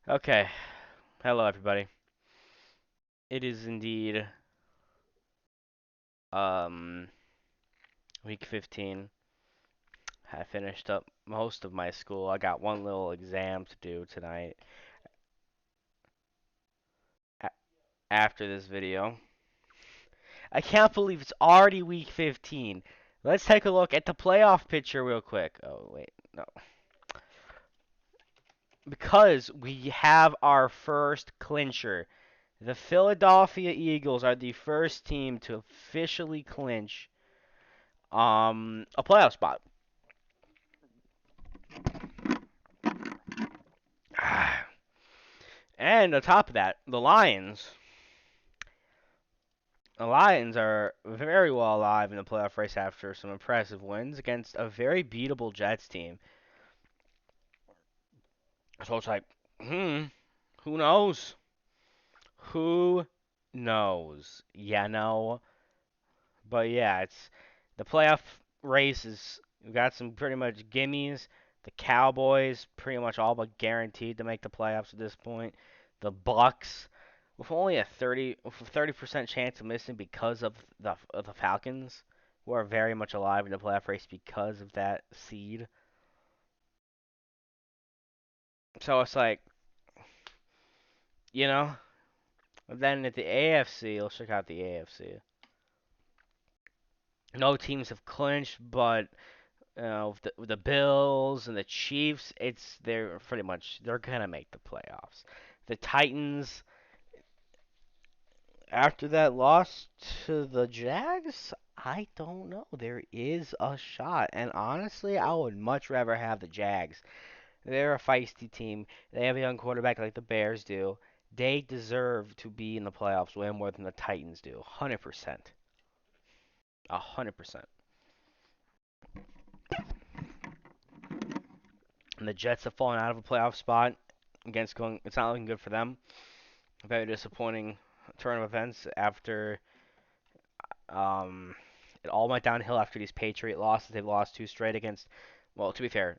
Okay. Hello, everybody. It is indeed um week 15. I finished up most of my school. I got one little exam to do tonight a after this video. I can't believe it's already week 15. Let's take a look at the playoff picture real quick. Oh, wait. No. Because we have our first clincher. The Philadelphia Eagles are the first team to officially clinch a playoff spot. And on top of that, the Lions are very well alive in the playoff race after some impressive wins against a very beatable Jets team. So it's like, who knows? Who knows? Yeah, no. But yeah, it's the playoff race is we got some pretty much gimmies. The Cowboys pretty much all but guaranteed to make the playoffs at this point. The Bucks with only a 30% chance of missing because of the Falcons, who are very much alive in the playoff race because of that seed. So it's like, you know. Then at the AFC, let's check out the AFC. No teams have clinched, but with the Bills and the Chiefs, they're gonna make the playoffs. The Titans, after that loss to the Jags, I don't know. There is a shot, and honestly, I would much rather have the Jags. They're a feisty team. They have a young quarterback like the Bears do. They deserve to be in the playoffs way more than the Titans do. 100%. 100%. And the Jets have fallen out of a playoff spot against going. It's not looking good for them. Very disappointing turn of events after um, it all went downhill after these Patriot losses. They've lost two straight against. Well, to be fair,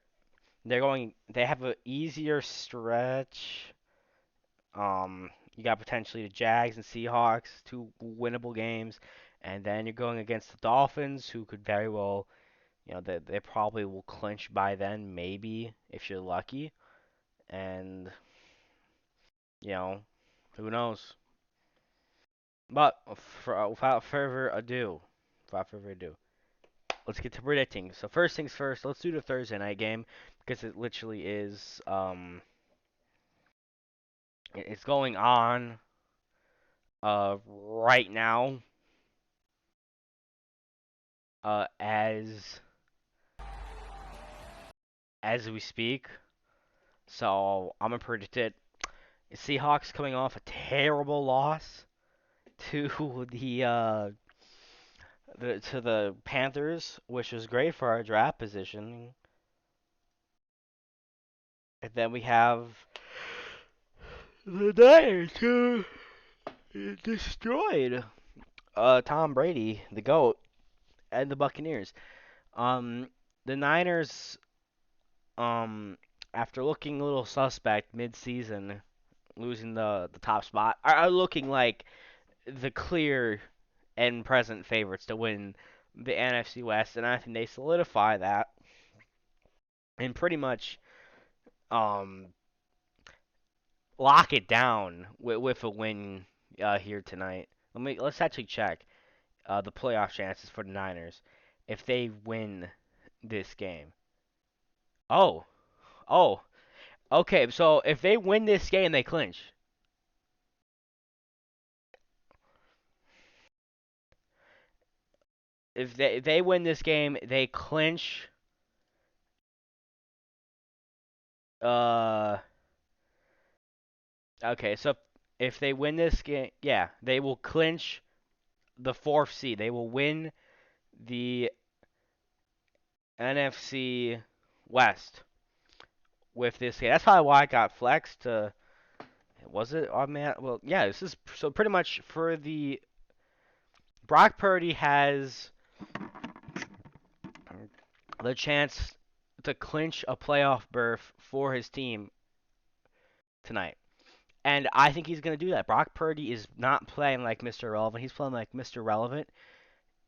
They have an easier stretch. You got potentially the Jags and Seahawks, two winnable games, and then you're going against the Dolphins, who could very well, they probably will clinch by then, maybe if you're lucky. And you know, who knows? But without further ado, let's get to predicting. So first things first, let's do the Thursday night game because it literally is it's going on right now as we speak. So I'm gonna predict it. Seahawks coming off a terrible loss to the Panthers, which was great for our draft position. And then we have the Niners who destroyed Tom Brady, the GOAT, and the Buccaneers. Um, the Niners, um, after looking a little suspect mid-season, losing the top spot, are looking like the clear and present favorites to win the NFC West, and I think they solidify that and pretty much um lock it down with a win here tonight. Let's actually check the playoff chances for the Niners if they win this game. Oh, oh, okay. So if they win this game, they clinch. If they win this game, they clinch. Uh, okay. So if they win this game, yeah, they will clinch the fourth seed. They will win the NFC West with this game. That's probably why I got flexed to. Was it? Oh man. Well, yeah. This is so pretty much for the Brock Purdy has the chance to clinch a playoff berth for his team tonight. And I think he's going to do that. Brock Purdy is not playing like Mr. Relevant. He's playing like Mr. Relevant.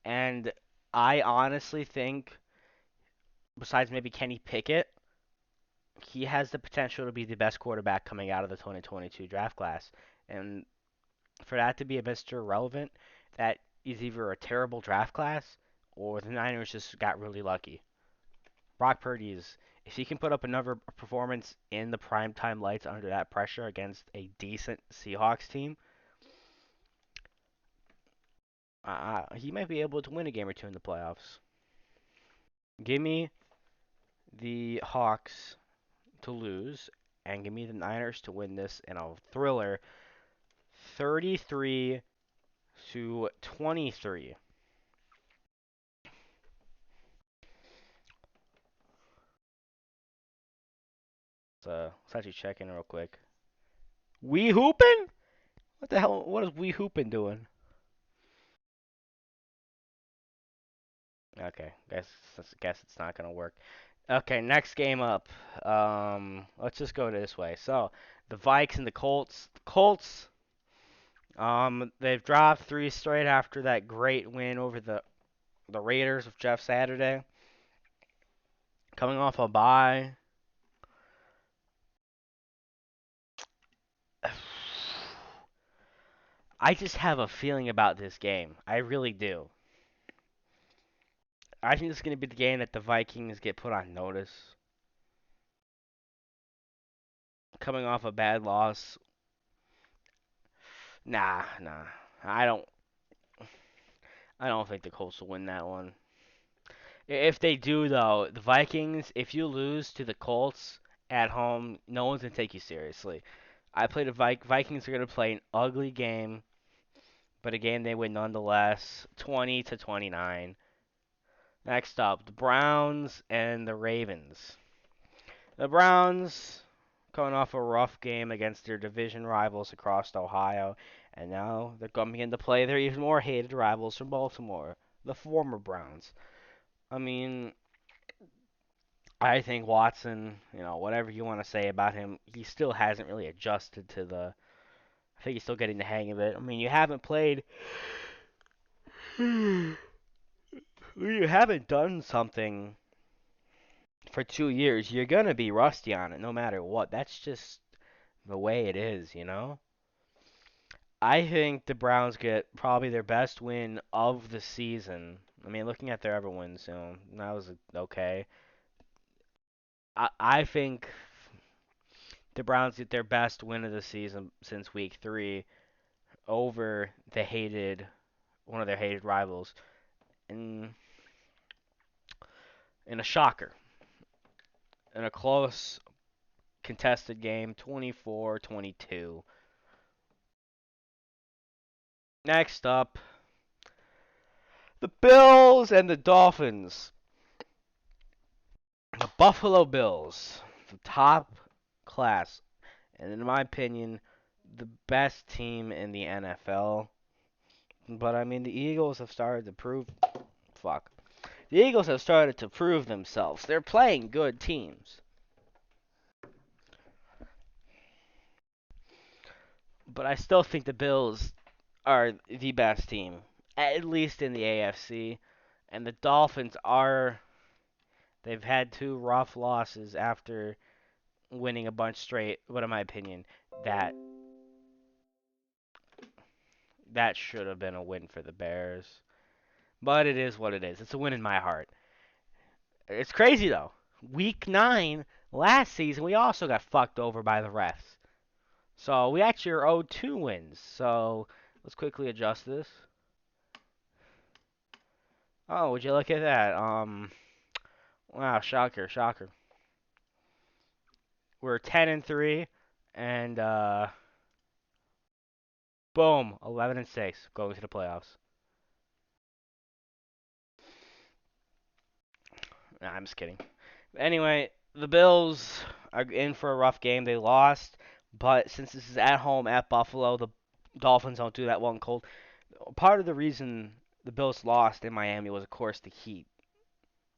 And I honestly think, besides maybe Kenny Pickett, he has the potential to be the best quarterback coming out of the 2022 draft class. And for that to be a Mr. Relevant, that is either a terrible draft class or the Niners just got really lucky. Brock Purdy is, if he can put up another performance in the primetime lights under that pressure against a decent Seahawks team, he might be able to win a game or two in the playoffs. Give me the Hawks to lose, and give me the Niners to win this in a thriller, 33 to 23. So let's actually check in real quick. We hooping? What the hell? What is we hooping doing? Okay, guess it's not gonna work. Okay, next game up. Let's just go this way. So the Vikes and the Colts. The Colts. They've dropped three straight after that great win over the Raiders with Jeff Saturday. Coming off a bye. I just have a feeling about this game. I really do. I think this is going to be the game that the Vikings get put on notice. Coming off a bad loss. Nah. I don't. I don't think the Colts will win that one. If they do, though, the Vikings. If you lose to the Colts at home, no one's gonna take you seriously. I played the Vikings are gonna play an ugly game, but a game they win nonetheless, 20 to 29. Next up, the Browns and the Ravens. The Browns coming off a rough game against their division rivals across Ohio, and now they're coming into play their even more hated rivals from Baltimore, the former Browns. I mean, I think Watson, whatever you want to say about him, he still hasn't really adjusted to the. I think he's still getting the hang of it. I mean, you haven't played. You haven't done something for 2 years. You're gonna be rusty on it no matter what. That's just the way it is. I think the Browns get probably their best win of the season. I mean, looking at their other wins, that was okay. I think the Browns get their best win of the season since week 3 over one of their hated rivals in a shocker, in a close contested game, 24-22. Next up, the Bills and the Dolphins. The Buffalo Bills, the top class, and in my opinion, the best team in the NFL. But I mean, the Eagles have started to prove. Fuck. The Eagles have started to prove themselves. They're playing good teams. But I still think the Bills are the best team, at least in the AFC. And the Dolphins are. They've had two rough losses after winning a bunch straight. But in my opinion, that that should have been a win for the Bears. But it is what it is. It's a win in my heart. It's crazy though. Week 9 last season, we also got fucked over by the refs. So we actually are owed 2 wins. So let's quickly adjust this. Oh, would you look at that? Wow, shocker. We're 10-3, and boom, 11-6, going to the playoffs. Nah, I'm just kidding. Anyway, the Bills are in for a rough game. They lost, but since this is at home at Buffalo, the Dolphins don't do that well in cold. Part of the reason the Bills lost in Miami was, of course, the heat.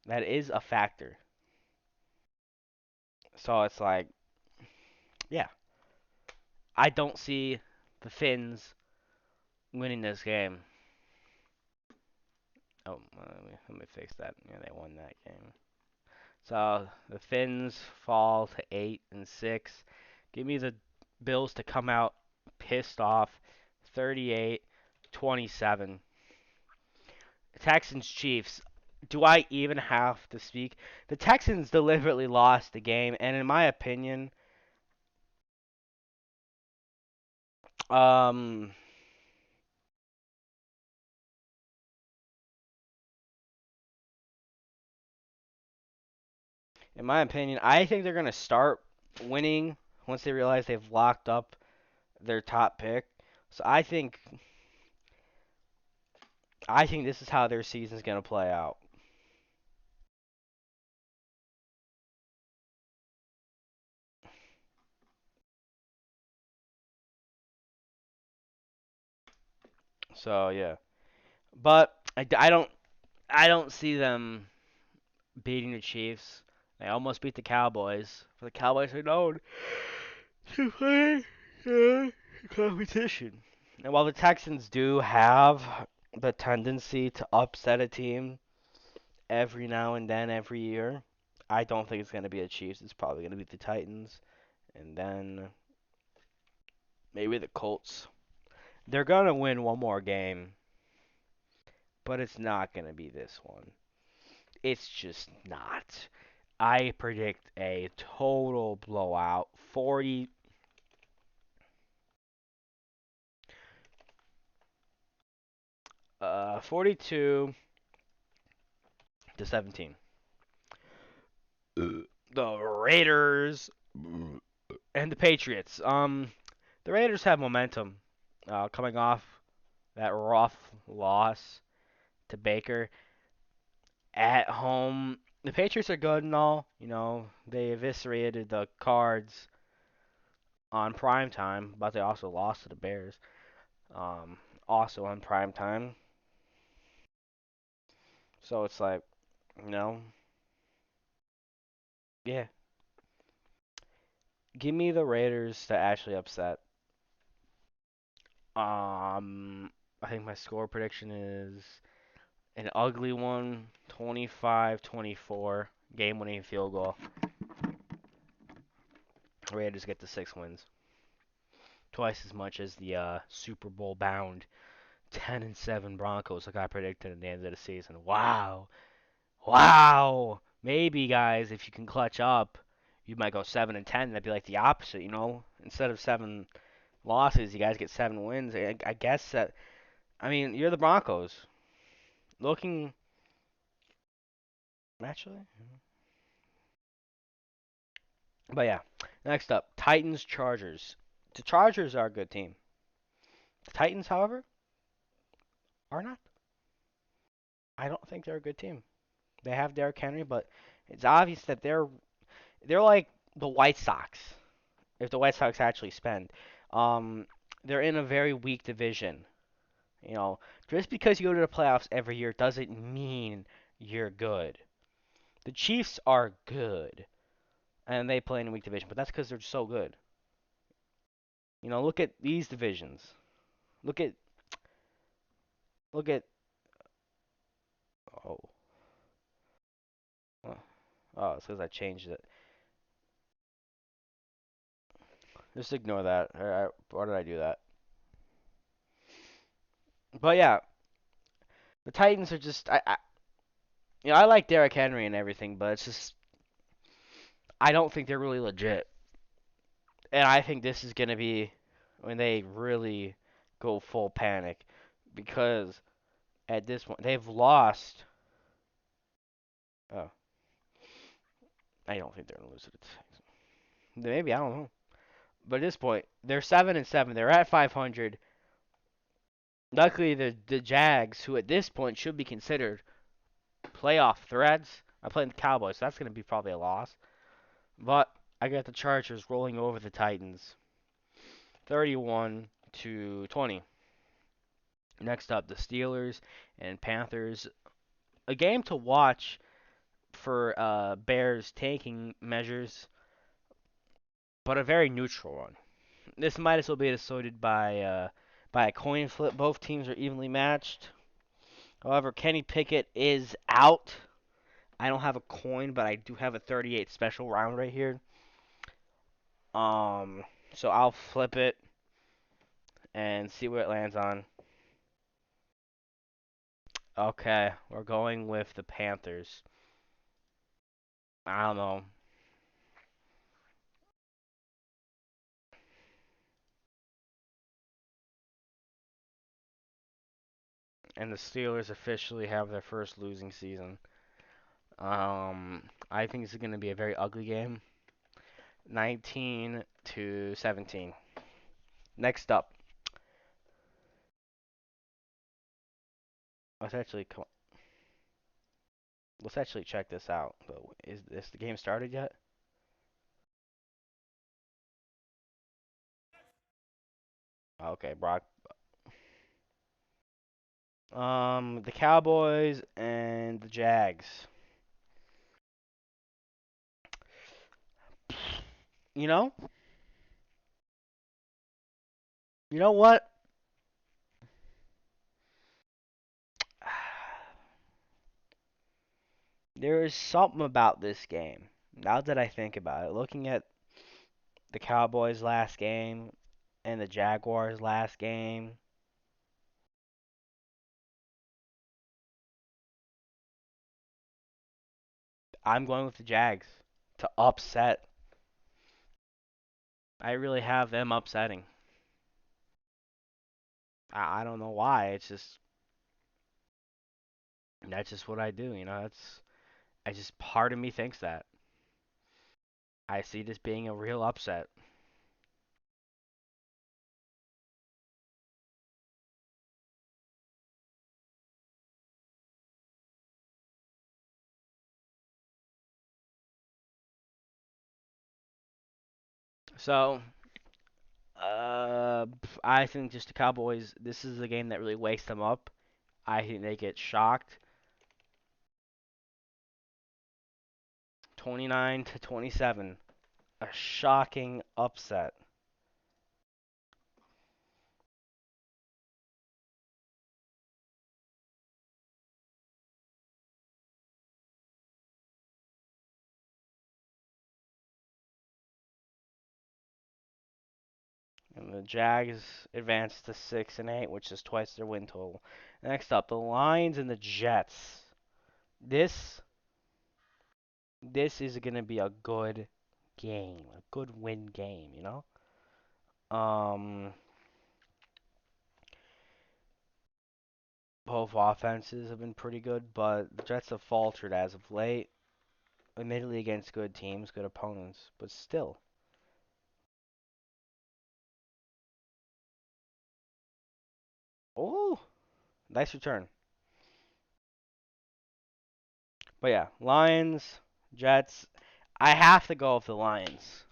That is a factor. So it's like, yeah. I don't see the Finns winning this game. Oh, let me fix that. Yeah, they won that game. So the Finns fall to 8-6. Give me the Bills to come out pissed off, 38-27. Texans Chiefs. Do I even have to speak? The Texans deliberately lost the game, and um, in my opinion, I think they're gonna start winning once they realize they've locked up their top pick. So I think this is how their season's gonna play out. So yeah, but I don't see them beating the Chiefs. They almost beat the Cowboys. For the Cowboys are known to play competition. And while the Texans do have the tendency to upset a team every now and then, every year, I don't think it's going to be the Chiefs. It's probably going to be the Titans, and then maybe the Colts. They're going to win one more game, but it's not going to be this one. It's just not. I predict a total blowout, 42 to 17. The Raiders and the Patriots. The Raiders have momentum, coming off that rough loss to Baker at home. The Patriots are good and all. They eviscerated the Cards on prime time, but they also lost to the Bears. Also on prime time. So it's like, you know, yeah. Give me the Raiders to actually upset. I think my score prediction is an ugly one, 25-24, game-winning field goal. Raiders get the 6 wins, twice as much as the Super Bowl bound 10-7 Broncos, like I predicted at the end of the season. Wow, wow. Maybe guys, if you can clutch up, you might go 7-10. That'd be like the opposite, Instead of 7 losses, you guys get 7 wins. I guess that. I mean, you're the Broncos. Looking actually, but yeah. Next up, Titans Chargers. The Chargers are a good team. The Titans, however, are not. I don't think they're a good team. They have Derrick Henry, but it's obvious that they're like the White Sox. If the White Sox actually spend, um, they're in a very weak division. Just because you go to the playoffs every year doesn't mean you're good. The Chiefs are good, and they play in a weak division, but that's because they're so good. Look at these divisions. Look at look at oh oh, oh it's because I changed it. Just ignore that. Why did I do that? But yeah, the Titans are just I like Derrick Henry and everything, but it's just I don't think they're really legit. And I think this is gonna be when they really go full panic because at this point they've lost. Oh, I don't think they're gonna lose to the Texans. Maybe I don't know. But at this point, they're 7-7. They're at 500. Luckily, the Jags, who at this point should be considered playoff threats, are playing the Cowboys. So that's gonna be probably a loss. But I got the Chargers rolling over the Titans, 31-20. Next up, the Steelers and Panthers. A game to watch for Bears tanking measures, but a very neutral one. This might as well be decided by a coin flip. Both teams are evenly matched. However, Kenny Pickett is out. I don't have a coin, but I do have a 38 special round right here. Um, so I'll flip it and see where it lands on. Okay, we're going with the Panthers. I don't know. And the Steelers officially have their first losing season. I think this is going to be a very ugly game. 19-17. Next up, let's actually let's actually check this out. Is this the game started yet? Okay, Brock. The Cowboys and the Jags. You know, you know what? There is something about this game. Now that I think about it, looking at the Cowboys last game and the Jaguars last game, I'm going with the Jags to upset. I really have them upsetting. I don't know why. It's just that's just what I do. That's I just part of me thinks that. I see this being a real upset. So, I think just the Cowboys. This is a game that really wakes them up. I think they get shocked. 29-27. A shocking upset. And the Jags advance to 6-8, which is twice their win total. Next up, the Lions and the Jets. This this is going to be a good game, a good win game. Um, both offenses have been pretty good, but the Jets have faltered as of late. Admittedly against good teams, good opponents, but still. Oh, nice return. But yeah, Lions, Jets. I have to go with the Lions.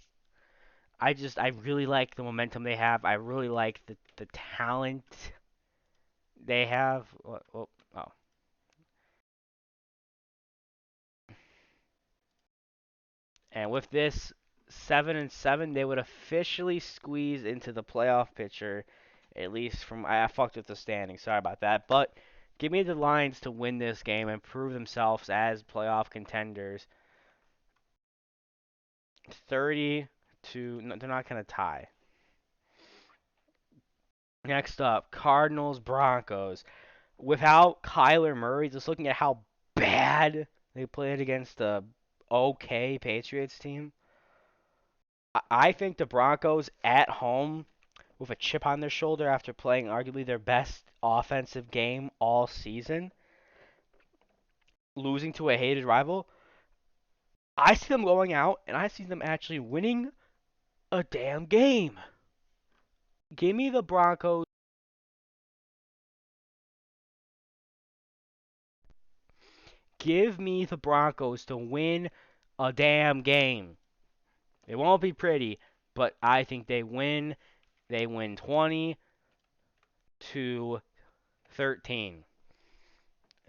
I really like the momentum they have. I really like the talent they have. Oh. And with this 7-7, they would officially squeeze into the playoff picture. At least from I fucked with the standing. Sorry about that. But give me the Lions to win this game and prove themselves as playoff contenders. 30 to no, they're not gonna tie. Next up, Cardinals Broncos. Without Kyler Murray, just looking at how bad they played against the okay Patriots team, I think the Broncos at home with a chip on their shoulder after playing arguably their best offensive game all season, losing to a hated rival, I see them going out and I see them actually winning a damn game. Give me the Broncos. Give me the Broncos to win a damn game. It won't be pretty, but I think they win. They win 20-13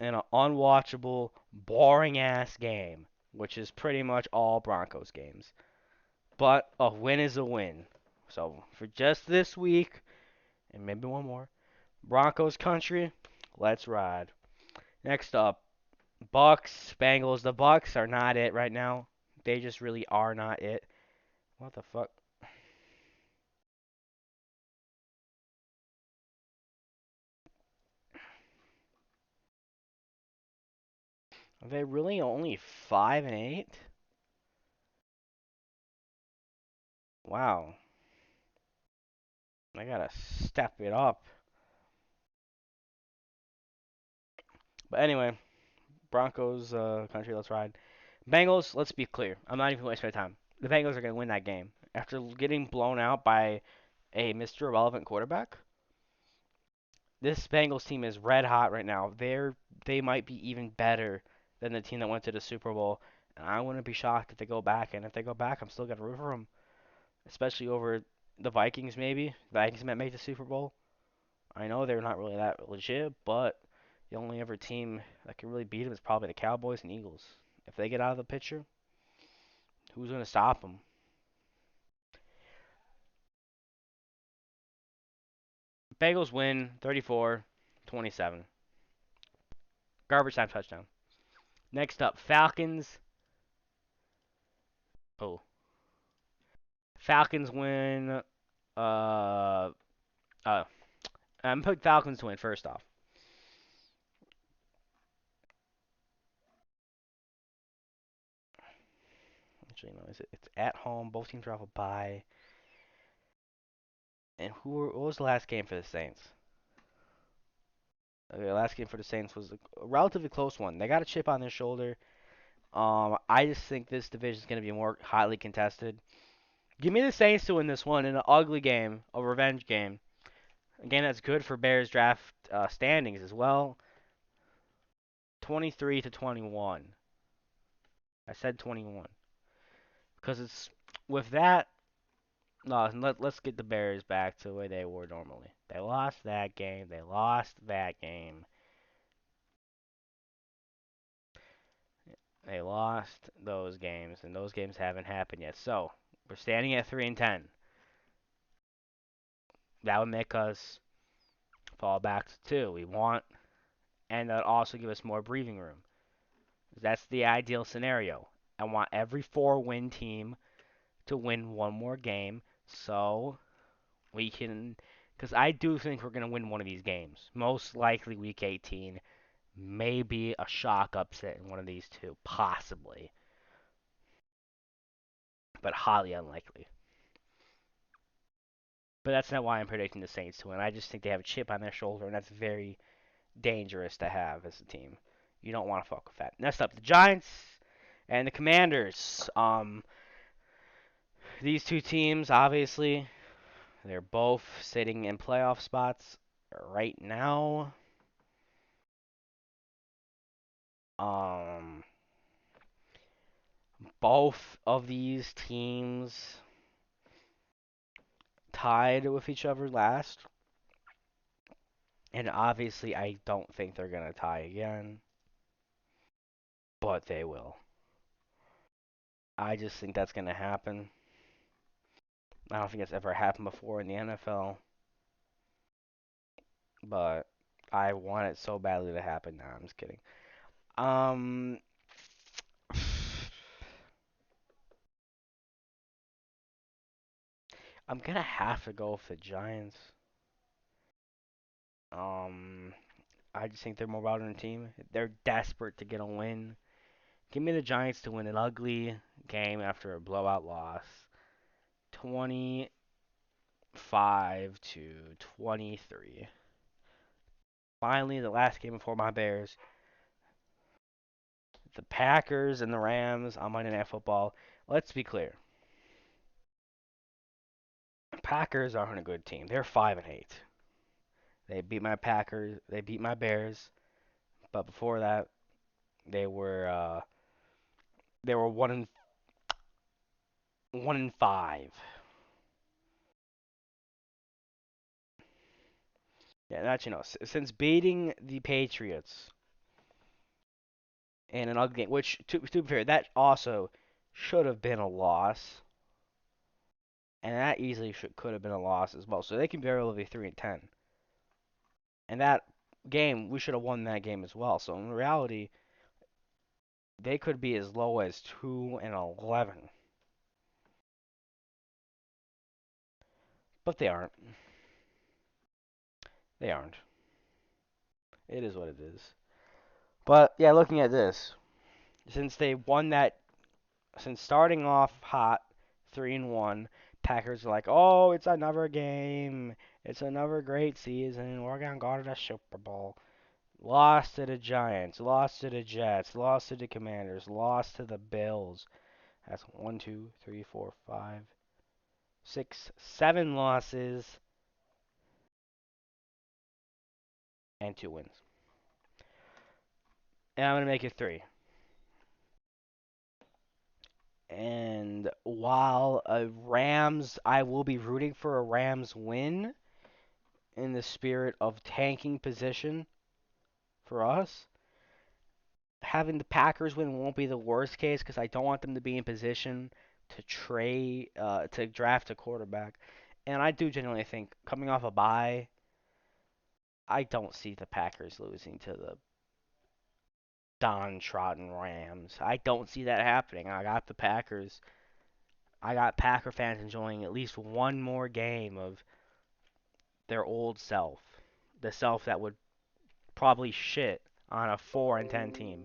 in an unwatchable, boring ass game, which is pretty much all Broncos games. But a win is a win. So for just this week and maybe one more, Broncos country, let's ride. Next up, Bucks, Bengals. The Bucks are not it right now. They just really are not it. What the fuck? Are they really only 5-8? Wow. I gotta step it up. But anyway, Broncos country, let's ride. Bengals, let's be clear. I'm not even wasting my time. The Bengals are gonna win that game after getting blown out by a Mr. Irrelevant quarterback. This Bengals team is red hot right now. They might be even better than the team that went to the Super Bowl. And I wouldn't be shocked if they go back. And if they go back, I'm still gonna root for them, especially over the Vikings. Maybe the Vikings might make the Super Bowl. I know they're not really that legit, but the only ever team that can really beat them is probably the Cowboys and Eagles. If they get out of the picture, who's gonna stop them? Bengals win 34-27. Garbage time touchdown. Next up, Falcons. Oh, Falcons win. Uh, uh, I'm putting Falcons to win first off. Actually, no, it's at home. Both teams are off a bye. And what was the last game for the Saints? Okay, the last game for the Saints was a relatively close one. They got a chip on their shoulder. I just think this division is going to be more highly contested. Give me the Saints to win this one in an ugly game, a revenge game. A game that's good for Bears draft standings as well. 23-21. I said 21 because it's with that. No, let's get the Bears back to where they were normally. They lost that game. They lost that game. They lost those games, and those games haven't happened yet. So we're standing at 3-10. That would make us fall back to 2. We want, and that would also give us more breathing room. That's the ideal scenario. I want every 4-win team to win one more game, so we can. Because I do think we're going to win one of these games. Most likely week 18. Maybe a shock upset in one of these two. Possibly. But highly unlikely. But that's not why I'm predicting the Saints to win. I just think they have a chip on their shoulder, and that's very dangerous to have as a team. You don't want to fuck with that. Next up, the Giants and the Commanders. These two teams, obviously, they're both sitting in playoff spots right now. Um, both of these teams tied with each other last. And obviously, I don't think they're going to tie again. But they will. I just think that's going to happen. I don't think it's ever happened before in the NFL. But I want it so badly to happen. Nah, I'm just kidding. Um, I'm gonna have to go with the Giants. Um, I just think they're more modern team. They're desperate to get a win. Give me the Giants to win an ugly game after a blowout loss. 25-23. Finally, the last game before my Bears. The Packers and the Rams on Monday Night Football. Let's be clear. Packers aren't a good team. They're 5-8. They beat my Packers. They beat my Bears. But before that, they were 1-5. Yeah, that's since beating the Patriots in an ugly game, which to be fair, that also should have been a loss. and that easily could have been a loss as well. So they can barely be 3-10. And that game, we should have won that game as well. So in reality, they could be as low as 2-11, but they aren't. They aren't. It is what it is. But yeah, looking at this, since they won that, since starting off hot, 3-1, Packers are like, oh, it's another game. It's another great season. We're gonna go to the Super Bowl. Lost to the Giants, lost to the Jets, lost to the Commanders, lost to the Bills. That's 1, 2, 3, 4, 5, 6, 7 losses and 2 wins. And I'm gonna make it 3. And while I will be rooting for a Rams win in the spirit of tanking position for us. Having the Packers win won't be the worst case because I don't want them to be in position to draft a quarterback. And I do genuinely think coming off a bye, I don't see the Packers losing to the downtrodden Rams. I don't see that happening. I got Packer fans enjoying at least one more game of their old self, the self that would probably shit on a 4-10 team.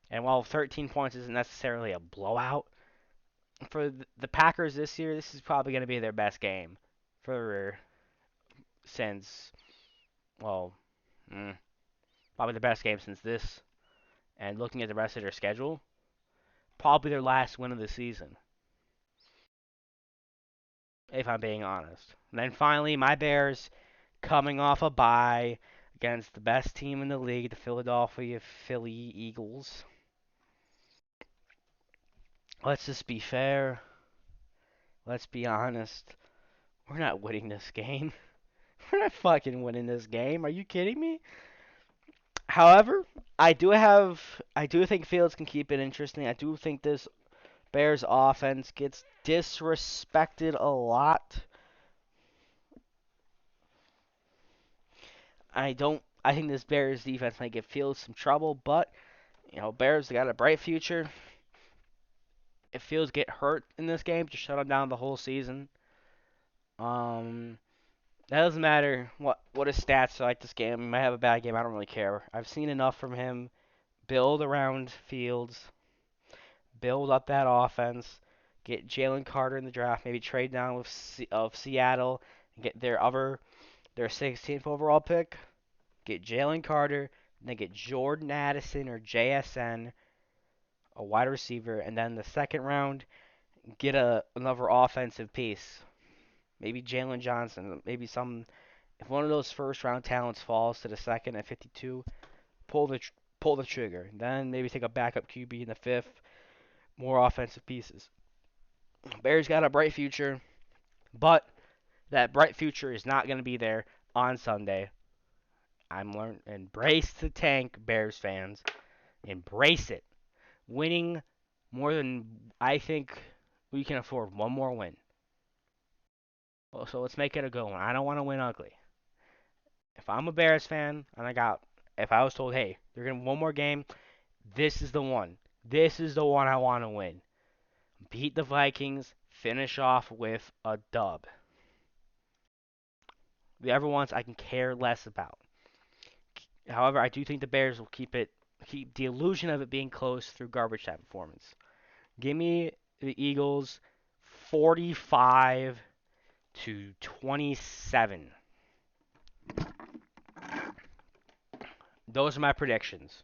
And while 13 points isn't necessarily a blowout for the Packers this year, this is probably going to be their best game for since well, mm, probably the best game since this. And looking at the rest of their schedule, probably their last win of the season, if I'm being honest. And then finally, my Bears coming off a bye against the best team in the league, the Philadelphia Philly Eagles. Let's just be fair. Let's be honest. We're not winning this game. We're not fucking winning this game. Are you kidding me? However, I do think Fields can keep it interesting. I do think this Bears offense gets disrespected a lot. I think this Bears defense might give Fields some trouble, but Bears got a bright future. If Fields get hurt in this game, just shut him down the whole season. Um, that doesn't matter what his stats are like this game. He might have a bad game. I don't really care. I've seen enough from him. Build around Fields. Build up that offense. Get Jalen Carter in the draft. Maybe trade down of Seattle and get their 16th overall pick. Get Jalen Carter. And then get Jordan Addison or JSN, a wide receiver, and then the second round get another offensive piece. Maybe Jalen Johnson. Maybe some. If one of those first round talents falls to the second at 52, pull the pull the trigger. Then maybe take a backup QB in the fifth. More offensive pieces. Bears got a bright future, but that bright future is not going to be there on Sunday. Embrace the tank, Bears fans. Embrace it. Winning more than I think we can afford one more win. Well, so let's make it a good one. I don't want to win ugly. If I'm a Bears fan if I was told, hey, they're gonna one more game, this is the one. This is the one I want to win. Beat the Vikings. Finish off with a dub. The other ones I can care less about. However, I do think the Bears will keep the illusion of it being close through garbage time performance. Give me the Eagles 45-27. Those are my predictions.